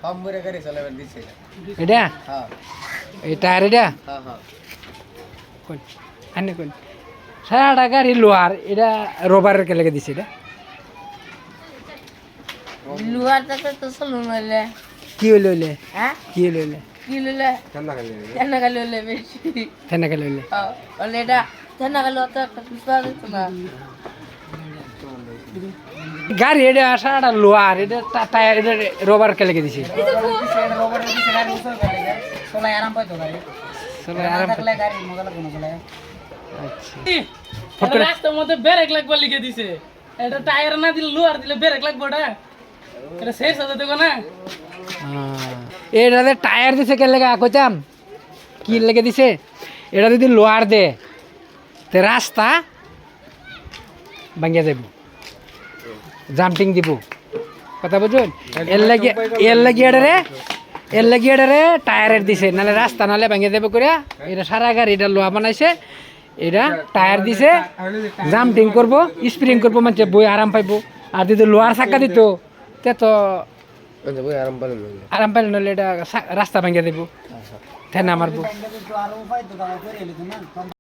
কম করে গাড়ি চালাবার দিছে এটা হ্যাঁ এই টায়ার এটা হ্যাঁ হ্যাঁ কোন আনে কোন সারাটা গাড়ি লোহার এটা রবারের কে লেগে দিছে এটা লোহার টাকা তো চলো নইলে কি হইলে হইলে হ্যাঁ কি হইলে হইলে কি লইলে ঠান্ডা খালি ঠান্ডা খালি হইলে বেশি ঠান্ডা খেলে হইলে বলে এটা ঠান্ডা খালি অত একটা পিসা দিত না গাড়ি এটা সারাটা লোহার এটা টায়ার এটা রবার কে লেগে দিছে রবারের দিছে গাড়ি উসল গাড়ি চলাই আরাম পাইতো গাড়ি চলো না আরাম থাকলে গাড়ি মজা লাগবে না চলাই আচ্ছা রাস্তার মধ্যে ব্রেক লাগবার লিখে দিছে এটা টায়ার না দিলে লোহার দিলে ব্রেক লাগবে ওটা এটা শেষ হতে দেবো না এটাতে টায়ার দিছে কে লেগে কইতাম কি লেগে দিছে এটা যদি লোহার দে তে রাস্তা ভাঙ্গিয়া যাব জাম্পিং দিব কথা বুঝুন এর লাগি এটারে টায়ারের দিছে নালে রাস্তা নালে ভাঙ্গিয়া দেব করে এটা সারা গাড়ি এটা লোহা বানাইছে এটা টায়ার দিছে জাম্পিং করব স্প্রিং করব মানে বই আরাম পাইবো আর যদি লোহার চাক্কা দিত তে তো আরাম পাইলে নইলে এটা রাস্তা ভাঙ্গিয়া দেব ঠেনা মারবো আরো পাইতো দাও করে এলি তো না